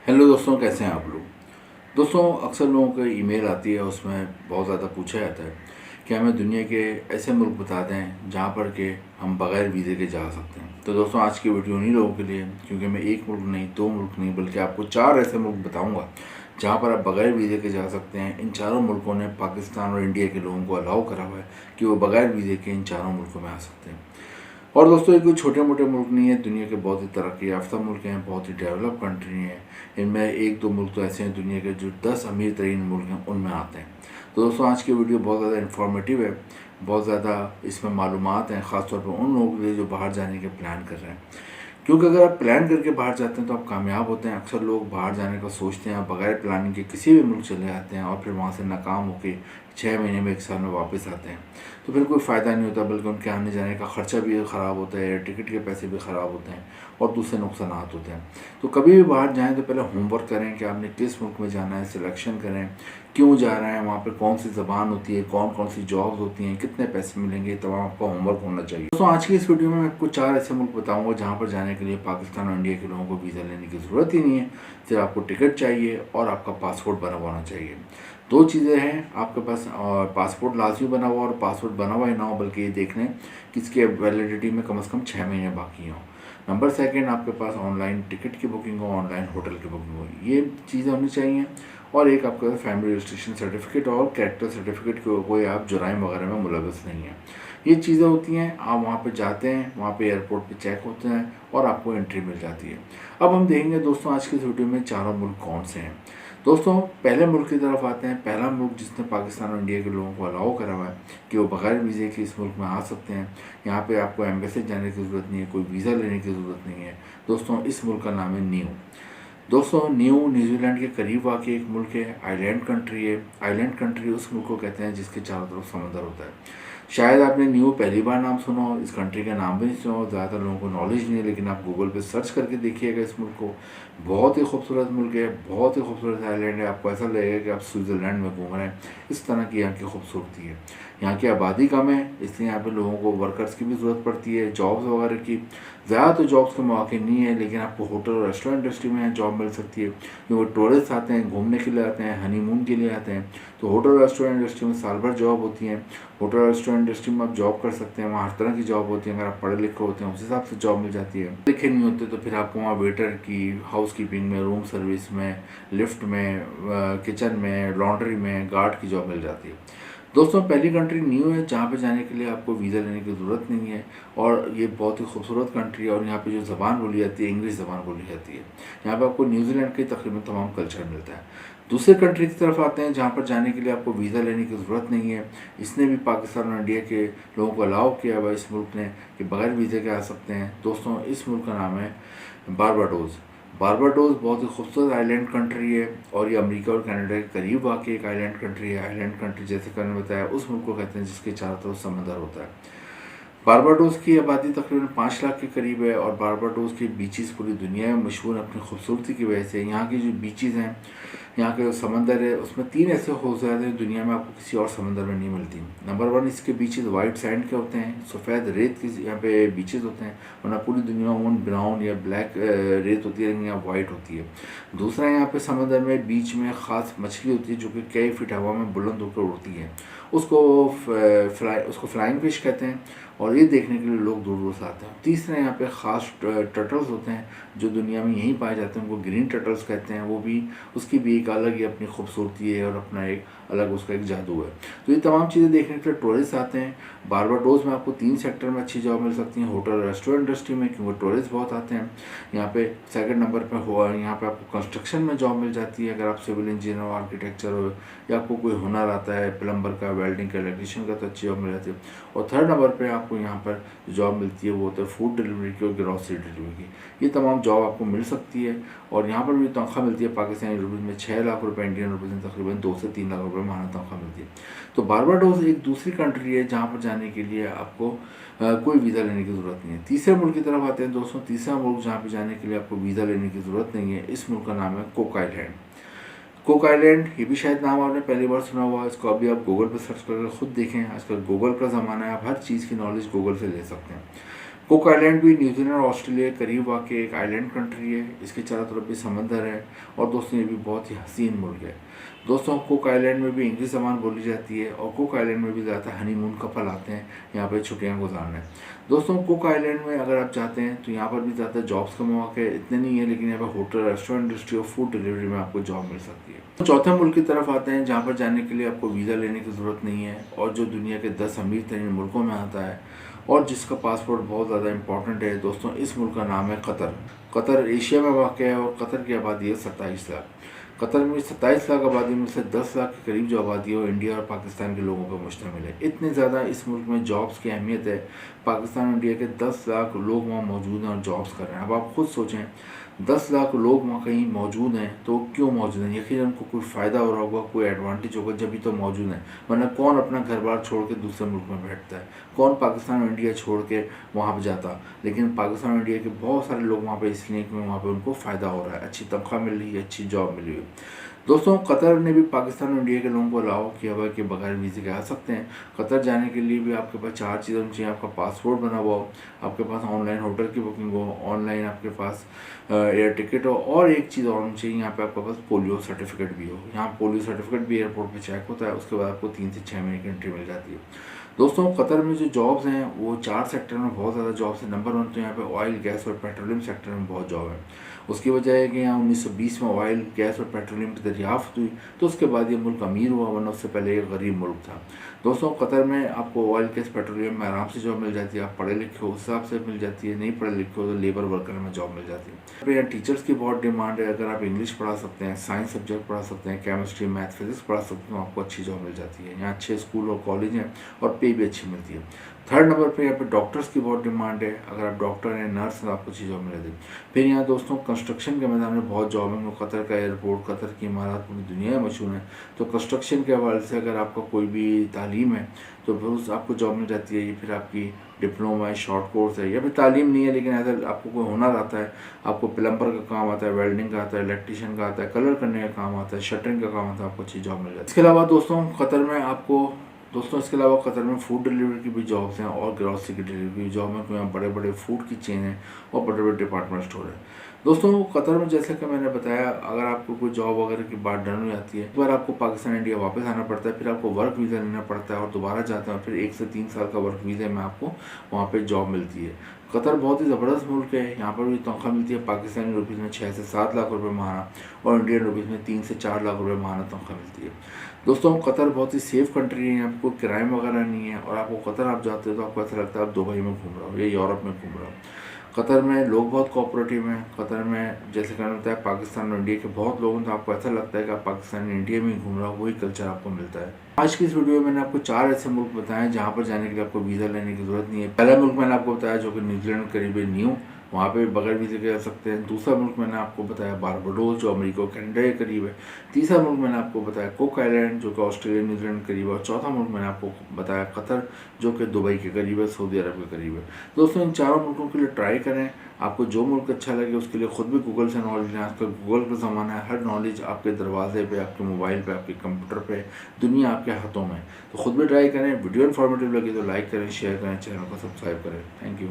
Hello दोस्तों, कैसे हैं आप लोग। दोस्तों, अक्सर लोगों को ईमेल आती है, उसमें बहुत ज़्यादा पूछा जाता है कि हमें दुनिया के ऐसे मुल्क बता दें जहाँ पर के हम बग़ैर वीज़े के जा सकते हैं। तो दोस्तों, आज की वीडियो उन्हीं लोगों के लिए, क्योंकि मैं एक मुल्क नहीं, दो मुल्क नहीं, बल्कि आपको 4 ऐसे मुल्क बताऊँगा जहाँ पर आप बग़ैर वीज़े के जा सकते हैं। इन चारों मुल्कों ने पाकिस्तान और इंडिया के लोगों को अलाउ करा हुआ है कि वो बग़ैर वीज़े के इन चारों मुल्कों में आ सकते हैं। और दोस्तों, ये कोई छोटे मोटे मुल्क नहीं है, दुनिया के बहुत ही तरक्की याफ्ता मुल्क हैं, बहुत ही डेवलप कंट्री हैं। इनमें एक दो मुल्क तो ऐसे हैं दुनिया के जो 10 अमीर तरीन मुल्क हैं उनमें आते हैं। तो दोस्तों, आज की वीडियो बहुत ज़्यादा इन्फॉर्मेटिव है, बहुत ज़्यादा इसमें मालूमात हैं, ख़ासतौर पर उन लोगों के लिए जो बाहर जाने के प्लान कर रहे हैं। क्योंकि अगर आप प्लान करके बाहर जाते हैं तो आप कामयाब होते हैं। अक्सर लोग बाहर जाने का सोचते हैं, बगैर प्लानिंग के किसी भी मुल्क चले जाते हैं और फिर वहाँ से नाकाम होकर 6 महीने में 1 साल में वापस आते हैं। तो फिर कोई फ़ायदा नहीं होता, बल्कि उनके आने जाने का ख़र्चा भी ख़राब होता है, टिकट के पैसे भी ख़राब होते हैं और दूसरे नुकसानात होते हैं। तो कभी भी बाहर जाएँ तो पहले होमवर्क करें कि आपने किस मुल्क में जाना है, सिलेक्शन करें, क्यों जा रहे हैं, वहाँ पे कौन सी ज़बान होती है, कौन कौन सी जॉब्स होती हैं, कितने पैसे मिलेंगे, तमाम आपका होमवर्क होना चाहिए। दोस्तों, आज की इस वीडियो में मैं आपको 4 ऐसे मुल्क बताऊँगा जहाँ पर जाने के लिए पाकिस्तान और इंडिया के लोगों को वीज़ा लेने की ज़रूरत ही नहीं है। सिर्फ आपको टिकट चाहिए और आपका पासपोर्ट बना हुआ होना चाहिए। 2 चीज़ें हैं आपके पास, और पासपोर्ट लाज़मी बना हुआ, और पासपोर्ट बना हुआ ही ना हो बल्कि ये देख लें कि इसकी वैलिडिटी में कम से कम 6 महीने बाकी हों। नंबर सेकंड, आपके पास ऑनलाइन टिकट की बुकिंग हो, ऑनलाइन होटल की बुकिंग हो, ये चीज़ें होनी चाहिए। और एक आपके पास फैमिली रजिस्ट्रेशन सर्टिफिकेट और कैरेक्टर सर्टिफिकेट की कोई आप जुराइम वगैरह में मुलव्वस नहीं है। ये चीज़ें होती हैं, आप वहाँ पे जाते हैं, वहाँ पे एयरपोर्ट पे चेक होते हैं और आपको एंट्री मिल जाती है। अब हम देखेंगे दोस्तों आज की इस वीडियो में चारों मुल्क कौन से हैं। दोस्तों, पहले मुल्क की तरफ आते हैं। पहला मुल्क जिसने पाकिस्तान और इंडिया के लोगों को अलाउ करा हुआ है कि वो बगैर वीज़े के इस मुल्क में आ सकते हैं। यहाँ पे आपको एम्बेसी जाने की ज़रूरत नहीं है, कोई वीज़ा लेने की ज़रूरत नहीं है। दोस्तों, इस मुल्क का नाम है न्यू। दोस्तों, न्यूजीलैंड के करीब वाक़ एक मुल्क है, आइलैंड कंट्री है। आइलैंड कंट्री उस मुल्क को कहते हैं जिसके चारों तरफ समंदर होता है। शायद आपने न्यू पहली बार नाम सुना हो, इस कंट्री का नाम भी नहीं सुना हो, ज़्यादातर लोगों को नॉलेज नहीं है, लेकिन आप गूगल पे सर्च करके देखिएगा इस मुल्क को। बहुत ही खूबसूरत मुल्क है, बहुत ही खूबसूरत आइलैंड है। आपको ऐसा लगेगा कि आप स्विट्ज़रलैंड में घूम रहे हैं, इस तरह की यहाँ की खूबसूरती है। यहाँ की आबादी कम है, इसलिए यहाँ पे लोगों को वर्कर्स की भी ज़रूरत पड़ती है, जॉब्स वगैरह की। ज़्यादा तो जॉब्स के मौके नहीं है, लेकिन आपको होटल और रेस्टोरेंट इंडस्ट्री में जॉब मिल सकती है, क्योंकि टूरिस्ट आते हैं, घूमने के लिए आते हैं, हनीमून के लिए आते हैं। तो होटल रेस्टोरेंट इंडस्ट्री में साल भर जॉब होती है। होटल रेस्टोरेंट इंडस्ट्री में आप जॉब कर सकते हैं, वहाँ हर तरह की जॉब होती है। अगर आप पढ़े लिखे होते हैं उस हिसाब से जॉब मिल जाती है, लिखे नहीं होते तो फिर आपको वहाँ वेटर की, हाउस कीपिंग में, रूम सर्विस में, लिफ्ट में, किचन में, लॉन्ड्री में, गार्ड की जॉब मिल जाती है। दोस्तों, पहली कंट्री न्यू है जहाँ पे जाने के लिए आपको वीज़ा लेने की ज़रूरत नहीं है, और ये बहुत ही खूबसूरत कंट्री है। और यहाँ पे जो ज़बान बोली जाती है, इंग्लिश ज़बान बोली जाती है। यहाँ पे आपको न्यूजीलैंड के तकरीबन तमाम कल्चर मिलता है। दूसरे कंट्री की तरफ आते हैं जहाँ पर जाने के लिए आपको वीज़ा लेने की ज़रूरत नहीं है। इसने भी पाकिस्तान और इंडिया के लोगों को अलाउ किया हुआ इस मुल्क ने कि बगैर वीज़े के आ सकते हैं। दोस्तों, इस मुल्क का नाम है बारबाडोस। बारबाडोस बहुत ही खूबसूरत आइलैंड कंट्री है, और ये अमेरिका और कनाडा के करीब वाक़ एक आइलैंड कंट्री है। आइलैंड कंट्री जैसे कि मैंने बताया, उस मुल्क को कहते हैं जिसके चारों तरफ समंदर होता है। बारबाडोस की आबादी तकरीबन 5 लाख के करीब है, और बारबाडोस के बीचेस पूरी दुनिया में मशहूर है अपनी खूबसूरती की वजह से। यहाँ की जो बीचेस हैं, यहाँ के जो समंदर है, उसमें 3 ऐसे खूबसूरत हैं दुनिया में आपको किसी और समंदर में नहीं मिलती। नंबर 1, इसके बीचेस वाइट सैंड के होते हैं, सफ़ेद रेत के यहाँ पे बीचेस होते हैं, वरना पूरी दुनिया में ब्राउन या ब्लैक रेत होती है, यहाँ वाइट होती है। दूसरा, यहाँ पे समंदर में बीच में ख़ास मछली होती है जो कि कई फीट हवा में बुलंद होकर उड़ती है, उसको फ्लाइंग फिश कहते हैं, और ये देखने के लिए लोग दूर दूर से आते हैं। तीसरा, यहाँ पे ख़ास टर्टल्स होते हैं जो दुनिया में यहीं पाए जाते हैं, उनको ग्रीन टर्टल्स कहते हैं। वो भी, उसकी भी एक अलग ही अपनी खूबसूरती है और अपना एक अलग उसका एक जादू है। तो ये तमाम चीज़ें देखने के लिए टूरिस्ट आते हैं। बारबाडोस में आपको 3 सेक्टर में अच्छी जॉब मिल सकती हैं। होटल रेस्टोरेंट इंडस्ट्री में, क्योंकि टूरिस्ट बहुत आते हैं यहाँ पे। सेकंड नंबर पे हुआ, यहाँ पे आपको कंस्ट्रक्शन में जॉब मिल जाती है, अगर आप सिविल इंजीनियर हो, आर्किटेक्चर हो, या आपको कोई हुनर आता है, प्लम्बर का, वेल्डिंग का, इलेक्ट्रीशियन का, तो अच्छी जॉब मिल जाती है। और थर्ड नंबर पर आपको यहाँ पर जॉब मिलती है वो होता है फूड डिलीवरी की और ग्रॉसरी डिलीवरी की। ये तमाम जॉब आपको मिल सकती है, और यहाँ पर भी तनख्वाह मिलती है पाकिस्तानी रुपीज़ में 6 लाख रुपए, इंडियन रुपीज़ में तकरीबन 2 से 3 लाख रुपए माहाना तनख्वाह मिलती है। तो बारबाडोस एक दूसरी कंट्री है जहाँ पर जाने के लिए आपको कोई वीज़ा लेने की ज़रूरत नहीं है। तीसरे मुल्क की तरफ आते हैं दोस्तों। तीसरा मुल्क जहाँ पर जाने के लिए आपको वीज़ा लेने की ज़रूरत नहीं है, इस मुल्क का नाम है कुक आइलैंड। कुक आइलैंड, ये भी शायद नाम आपने पहली बार सुना हुआ। इसको अभी आप गूगल पर सर्च करके खुद देखें, आजकल गूगल का ज़माना है, आप हर चीज़ की नॉलेज गूगल से ले सकते हैं। कुक आइलैंड भी न्यूजीलैंड और ऑस्ट्रेलिया के करीब वाक़ एक आइलैंड कंट्री है। इसके चारों तरफ भी समंदर है और दोस्तों ये भी बहुत ही हसीन मुल्क है। दोस्तों कुक आइलैंड में भी इंग्लिश ज़बान बोली जाती है और कुक आइलैंड में भी ज़्यादा हनीमून कपल आते हैं यहाँ पे छुट्टियाँ गुजारने। दोस्तों कुक आइलैंड में अगर आप चाहते हैं तो यहाँ पर भी ज़्यादा जॉब्स के मौके इतने नहीं है, लेकिन यहाँ पर होटल, रेस्टोरेंट इंडस्ट्री और फूड डिलीवरी में आपको जॉब मिल सकती है। तो चौथे मुल्क की तरफ आते हैं जहाँ पर जाने के लिए आपको वीज़ा लेने की ज़रूरत नहीं है और जो दुनिया के 10 अमीर तरीन मुल्कों में आता है और जिसका पासपोर्ट बहुत ज़्यादा इंपॉर्टेंट है। दोस्तों इस मुल्क का नाम है कतर। कतर एशिया में वाक़ है और कतर की आबादी है 27 लाख। कतर में 27 लाख आबादी में से 10 लाख के करीब जो आबादी है वो इंडिया और पाकिस्तान के लोगों पर मुश्तमिल है। इतने ज़्यादा इस मुल्क में जॉब्स की अहमियत है। पाकिस्तान और इंडिया के 10 लाख लोग वहाँ मौजूद हैं और जॉब्स कर रहे हैं। अब आप खुद सोचें 10 लाख लोग वहाँ कहीं मौजूद हैं तो क्यों मौजूद हैं? यकीनन उनको कोई फ़ायदा हो रहा होगा, कोई एडवांटेज होगा जब भी तो मौजूद हैं, वरना कौन अपना घर बार छोड़ के दूसरे मुल्क में बैठता है? कौन पाकिस्तान और इंडिया छोड़ के वहाँ पर जाता? लेकिन पाकिस्तान और इंडिया के बहुत सारे लोग वहाँ पर इसलिए कि वहाँ पर उनको फ़ायदा हो रहा है, अच्छी तनख्वाह मिल रही है, अच्छी जॉब मिली हुई है। दोस्तों कतर ने भी पाकिस्तान और इंडिया के लोगों को अलाउ किया हुआ है कि बगैर वीज़े के आ सकते हैं। कतर जाने के लिए भी आपके पास 4 चीज़ें होनी चाहिए। आपका पासपोर्ट बना हुआ हो, आपके पास ऑनलाइन होटल की बुकिंग हो, ऑनलाइन आपके पास एयर टिकट हो और एक चीज़ और होनी चाहिए, यहाँ पे आपके पास पोलियो सर्टिफिकेट भी हो। यहाँ पोलियो सर्टिफिकेट भी एयरपोर्ट पे चेक होता है, उसके बाद आपको 3 से 6 महीने की एंट्री मिल जाती है। दोस्तों कतर में जो जॉब्स हैं वो 4 सेक्टर में बहुत ज़्यादा जॉब्स हैं। नंबर 1 तो यहाँ पे ऑयल, गैस और पेट्रोलियम सेक्टर में बहुत जॉब है। उसकी वजह है कि यहाँ 1920 में ऑयल, गैस और पेट्रोलियम की दरियाफ्त हुई तो उसके बाद ये मुल्क अमीर हुआ, वरना उससे पहले एक गरीब मुल्क था। दोस्तों कतर में आपको ऑयल, गैस, पेट्रोलियम में आराम से जॉब मिल जाती है। आप पढ़े लिखे हो उस हिसाब से मिल जाती है, नहीं पढ़े लिखे हो तो लेबर वर्कर में जॉब मिल जाती है। यहाँ टीचर्स की बहुत डिमांड है। अगर आप इंग्लिश पढ़ा सकते हैं, साइंस सब्जेक्ट पढ़ा सकते हैं, केमिस्ट्री, मैथ, फिजिक्स पढ़ा सकते हैं तो आपको अच्छी जॉब मिल जाती है। यहाँ अच्छे स्कूल और कॉलेज हैं और पे भी अच्छी मिलती है। थर्ड नंबर पे यहाँ पे डॉक्टर्स की बहुत डिमांड है। अगर आप डॉक्टर हैं, नर्स हैं, आपको अच्छी जॉब मिलेगी। फिर यहाँ दोस्तों कंस्ट्रक्शन के मैदान में बहुत जॉब है। कतर का एयरपोर्ट, कतर की इमारत पूरी दुनिया में मशहूर है। तो कंस्ट्रक्शन के हवाले से अगर आपका कोई भी तालीम है तो फिर आपको जॉब मिल जाती है। ये फिर आपकी डिप्लोमा है, शॉर्ट कोर्स है या फिर तालीम नहीं है लेकिन अगर आपको कोई हुनर आता है, आपको प्लम्बर का काम आता है, वेल्डिंग का आता है, इलेक्ट्रीशियन का आता है, कलर करने का काम आता है, शटरिंग का काम आता है, आपको अच्छी जॉब मिल जाती है। इसके अलावा दोस्तों कतर में आपको इसके अलावा कतर में फूड डिलीवरी की भी जॉब्स हैं और ग्रॉसरी की डिलीवरी की जॉब है। तो यहाँ बड़े बड़े फूड की चेन है और बड़े बड़े डिपार्टमेंट स्टोर है। दोस्तों कतर में जैसे कि मैंने बताया, अगर आपको कोई जॉब वगैरह की बात डन हो जाती है, एक बार आपको पाकिस्तान इंडिया वापस आना पड़ता है, फिर आपको वर्क वीज़ा लेना पड़ता है और दोबारा जाते हैं, फिर 1 से 3 साल का वर्क वीज़ा में आपको वहाँ पे जॉब मिलती है। कतर बहुत ही ज़बरदस्त मुल्क है। यहाँ पर भी तनख्वाह मिलती है पाकिस्तानी रुपीज़ में 6 से 7 लाख रुपए माहाना और इंडियन रुपीज़ में 3 से 4 लाख रुपए माहाना तनख्वाह मिलती है। दोस्तों कतर बहुत ही सेफ़ कंट्री है। यहाँ पर कोई क्राइम वगैरह नहीं है और आपको कतर आप जाते हो तो आपको ऐसा लगता है आप दुबई में घूम रहा हो या यूरोप में घूम रहा हो। कतर में लोग बहुत कोऑपरेटिव हैं। कतर में जैसे कहना होता है पाकिस्तान और इंडिया के बहुत लोगों तो आपको ऐसा लगता है कि आप पाकिस्तान इंडिया में ही घूम रहा हो, वही कल्चर आपको मिलता है। आज की इस वीडियो में मैंने आपको 4 ऐसे मुल्क बताए जहाँ पर जाने के लिए आपको वीज़ा लेने की ज़रूरत नहीं है। पहला मुल्क मैंने आपको बताया जो कि न्यूजीलैंड करीब न्यू, वहाँ पे बगैर वीज़े के जा सकते हैं। दूसरा मुल्क मैंने आपको बताया बारबाडोस जो अमेरिका और कनाडा के करीब है। तीसरा मुल्क मैंने आपको बताया कुक आइलैंड जो कि ऑस्ट्रेलिया, न्यूजीलैंड के करीब है। और चौथा मुल्क मैंने आपको बताया कतर जो कि दुबई के करीब है, सऊदी अरब के करीब है। दोस्तों इन चारों मुल्कों के लिए ट्राई करें। आपको जो मुल्क अच्छा लगे उसके लिए खुद भी गूगल से नॉलेज लें। आजकल गूगल का ज़माना है, हर नॉलेज आपके दरवाजे पे, आपके मोबाइल पे, आपके कंप्यूटर पे, दुनिया आपके हाथों में। तो खुद भी ट्राई करें। वीडियो इन्फॉर्मेटिव लगे तो लाइक करें, शेयर करें, चैनल को सब्सक्राइब करें। Thank you.